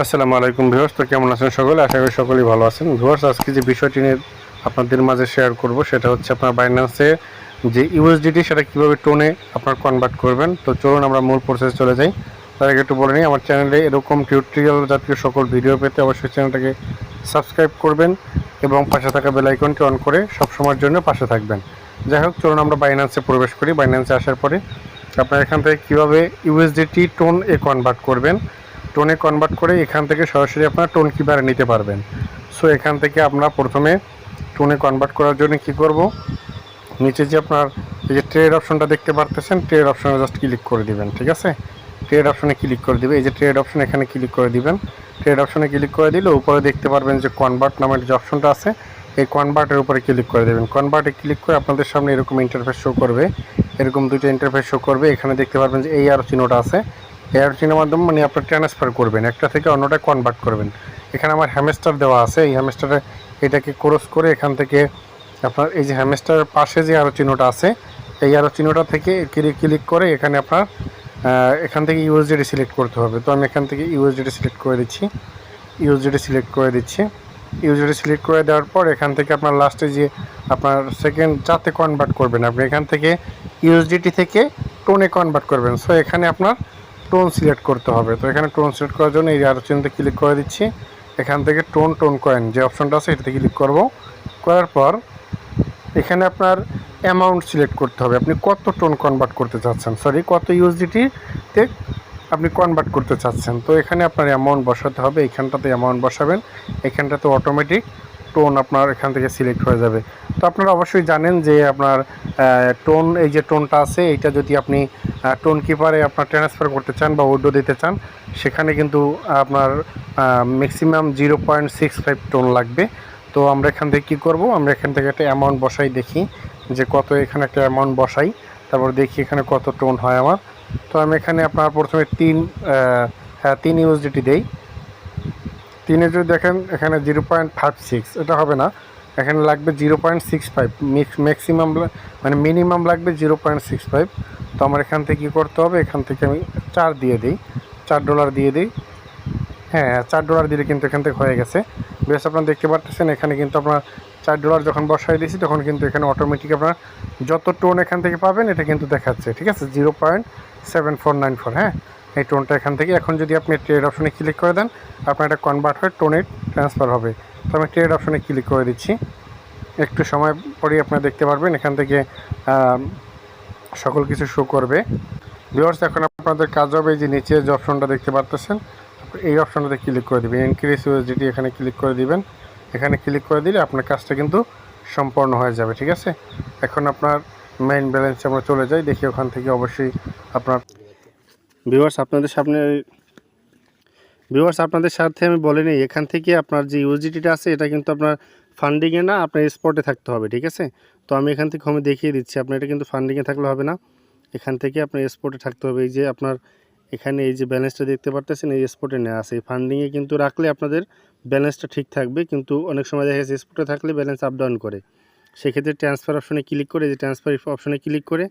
আসসালামু আলাইকুম ভিউয়ার্স, তো কেমন আছেন সকলে? আশা করি সকলেই ভালো আছেন। ভিউয়ার্স, আজকে যে বিষয়টি নিয়ে আপনাদের মাঝে শেয়ার করব সেটা হচ্ছে আপনার বাইন্যান্সে যে ইউএসডিটি সেটা কীভাবে টোনে আপনার কনভার্ট করবেন। তো চলুন আমরা মূল প্রসেসে চলে যাই। তার আগে একটু বলে নিই, আমার চ্যানেলে এরকম টিউটোরিয়াল জাতীয় সকল ভিডিও পেতে অবশ্যই চ্যানেলটাকে সাবস্ক্রাইব করবেন এবং পাশে থাকা বেল আইকনটি অন করে সবসময়ের জন্য পাশে থাকবেন। যাই হোক, চলুন আমরা বাইন্যান্সে প্রবেশ করি। বাইন্যান্সে আসার পরে আপনার এখান থেকে কীভাবে ইউএসডিটি টোন কনভার্ট করবেন, টোনে কনভার্ট করে এখান থেকে সরাসরি আপনার টোন কিপারে নিতে পারবেন। সো এখান থেকে আমরা প্রথমে টোনে কনভার্ট করার জন্য কি করব, নিচে যে আপনার এই যে ট্রেড অপশনটা দেখতে পারতেছেন, ট্রেড অপশনে জাস্ট ক্লিক করে দিবেন। ঠিক আছে, ট্রেড অপশনে ক্লিক করে দিবে। এই যে ট্রেড অপশন, এখানে ক্লিক করে দিবেন। ট্রেড অপশনে ক্লিক করে দিলে উপরে দেখতে পারবেন যে কনভার্ট নামের যে অপশনটা আছে, এই কনভার্টের উপরে ক্লিক করে দেবেন। কনভার্টে ক্লিক করে আপনাদের সামনে এরকম ইন্টারফেস শো করবে, এরকম দুটো ইন্টারফেস শো করবে। এখানে দেখতে পারবেন যে এই আর চিহ্নটা আছে, এয়ার চিহ্নের মাধ্যমে মানে আপনার ট্রান্সফার করবেন, একটা থেকে অন্যটা কনভার্ট করবেন। এখানে আমার হ্যামস্টার দেওয়া আছে, এই হ্যামস্টারে এটাকে ক্রস করে এখান থেকে আপনার এই যে হ্যামস্টারের পাশে যে আরও চিহ্নটা আছে, এই আরও চিহ্নটা থেকে ক্লিক করে এখানে আপনার এখান থেকে ইউএসডিটি সিলেক্ট করতে হবে। তো আমি এখান থেকে ইউএসডিটি সিলেক্ট করে দিচ্ছি। ইউএসডিটি সিলেক্ট করে দেওয়ার পর এখান থেকে আপনার লাস্টে যে আপনার সেকেন্ড যাতে কনভার্ট করবেন, আপনি এখান থেকে ইউএসডিটি থেকে টোনে কনভার্ট করবেন। সো এখানে আপনার টোন সিলেক্ট করতে হবে। তো এখানে টোন সিলেক্ট করার জন্য এই আরো চিহ্নতে ক্লিক করে দিচ্ছি। এখান থেকে টোন কয়েন যে অপশনটা আছে এটাতে ক্লিক করব। করার পর এখানে আপনার অ্যামাউন্ট সিলেক্ট করতে হবে, আপনি কত টোন কনভার্ট করতে চাচ্ছেন, কত ইউএসডিটিতে আপনি কনভার্ট করতে চাচ্ছেন। তো এখানে আপনার অ্যামাউন্ট বসাতে হবে, এখানটাতে অ্যামাউন্ট বসাবেন, এখানটাতে অটোমেটিক টোন আপনার এখান থেকে সিলেক্ট হয়ে যাবে। তো আপনারা অবশ্যই জানেন যে আপনার টোন, এই যে টোনটা আছে এইটা যদি আপনি টোন কিপারে আপনার ট্রান্সফার করতে চান বা উইথড্র দিতে চান, সেখানে কিন্তু আপনার ম্যাক্সিমাম 0.65 টোন লাগবে। তো আমরা এখান থেকে কী করব, আমরা এখান থেকে একটা অ্যামাউন্ট বসাই, দেখি যে কত, এখানে একটা অ্যামাউন্ট বসাই, তারপর দেখি এখানে কত টোন হয় আমার। তো আমি এখানে আপনার প্রথমে 3 ইউএসডিটি দেই। 3-এ যদি দেখেন এখানে 0.56, এটা হবে না, এখানে লাগবে 0.65, ম্যাক্সিমাম মানে মিনিমাম লাগবে 0.65। তো আমার এখান থেকে কী করতে হবে, এখান থেকে আমি 4 দিয়ে দিই, $4 দিয়ে দিই। হ্যাঁ, $4 দিলে কিন্তু এখান থেকে হয়ে গেছে। বেশ, আপনারা দেখতে পাচ্ছেন এখানে কিন্তু আপনার $4 যখন বসাই দিয়েছি তখন কিন্তু এখানে অটোমেটিক আপনার যত টোন এখান থেকে পাবেন এটা কিন্তু দেখাচ্ছে। ঠিক আছে, 0.7494। হ্যাঁ, এই টোনটা এখান থেকে, এখন যদি আপনি ট্রেড অপশনে ক্লিক করে দেন আপনার এটা কনভার্ট হয়ে টোনে ট্রান্সফার হবে। তো আমি ট্রেড অপশনে ক্লিক করে দিচ্ছি। একটু সময় পরেই আপনারা দেখতে পারবেন এখান থেকে সকল কিছু শো করবে। ভিউয়ার্স, এখন আপনাদের কাজ হবে এই যে নিচে যে অপশনটা দেখতে পারতেছেন, এই অপশনটাতে ক্লিক করে দেবেন, ইনক্রিজ ইউএসডিটি, এখানে ক্লিক করে দিবেন। এখানে ক্লিক করে দিলে আপনার কাজটা কিন্তু সম্পন্ন হয়ে যাবে। ঠিক আছে, এখন আপনার মেইন ব্যালেন্সে আমরা চলে যাই, দেখি ওখান থেকে অবশ্যই আপনার ভিউয়ার্স আপনাদের সাথে আমি বলে নিই, এখান থেকে আপনার যে ইউএসডিটিটা আছে এটা কিন্তু আপনার ফান্ডিংয়ে না, আপনার স্পটে থাকতে হবে। ঠিক আছে, তো আমি এখান থেকে আমি দেখিয়ে দিচ্ছি, আপনার এটা কিন্তু ফান্ডিংয়ে থাকলে হবে না, এখান থেকে আপনার স্পটে থাকতে হবে। এই যে আপনার এখানে এই যে ব্যালেন্সটা দেখতে পারতেছেন, এই স্পটে নেওয়া আছে, এই ফান্ডিংয়ে কিন্তু রাখলে আপনাদের ব্যালেন্সটা ঠিক থাকবে, কিন্তু অনেক সময় দেখা যাচ্ছে স্পটে থাকলে ব্যালেন্স আপ ডাউন করে। সেক্ষেত্রে ট্রান্সফার অপশনে ক্লিক করে, যে ট্রান্সফার অপশনে ক্লিক করে,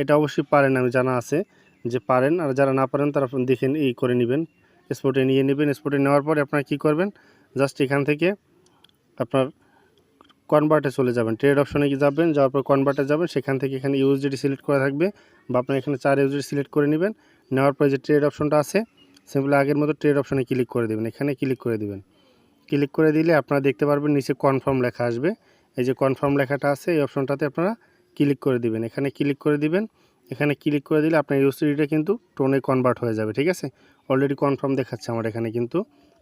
এটা অবশ্যই পারেন, আমি জানা আছে যে পারেন, আর যারা না পারেন তারা দেখেন এই করে নেবেন, স্পটে নিয়ে নেবেন। স্পটে নেওয়ার পরে আপনারা কী করবেন, জাস্ট এখান থেকে আপনার কনভার্টে চলে যাবেন, ট্রেড অপশনে যাবেন, যাওয়ার পর কনভার্টে যাবেন, সেখান থেকে এখানে ইউএসডিটি সিলেক্ট করা থাকবে, বা আপনার এখানে 4 ইউএসডিটি সিলেক্ট করে নেবেন। নেওয়ার পরে যে ট্রেড অপশনটা আছে সিম্পলি আগের মতো ট্রেড অপশনে ক্লিক করে দেবেন, এখানে ক্লিক করে দেবেন। ক্লিক করে দিলে আপনারা দেখতে পারবেন নিচে কনফার্ম লেখা আসবে, এই যে কনফার্ম লেখাটা আছে এই অপশনটাতে আপনারা ক্লিক করে দিবেন, এখানে ক্লিক করে দিবেন। এখানে ক্লিক করে দিলে আপনার ইউএসডিটা কিন্তু টোনে কনভার্ট হয়ে যাবে। ঠিক আছে, অলরেডি কনফার্ম দেখাচ্ছে আমার এখানে, কিন্তু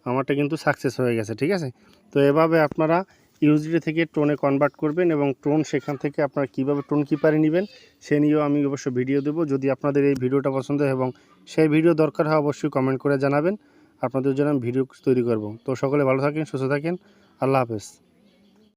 আমারটা কিন্তু সাকসেস হয়ে গেছে। ঠিক আছে, তো এভাবে আপনারা ইউএসডি থেকে টোনে কনভার্ট করবেন, এবং টোন সেখান থেকে আপনারা কীভাবে টোন কিপারে নেবেন সে নিয়েও আমি অবশ্যই ভিডিও দেবো। যদি আপনাদের এই ভিডিওটা পছন্দ হয় এবং সেই ভিডিও দরকার হয় অবশ্যই কমেন্ট করে জানাবেন, আপনাদের জন্য আমি ভিডিও তৈরি করব। তো সকলে ভালো থাকেন, সুস্থ থাকেন, আল্লাহ হাফেজ।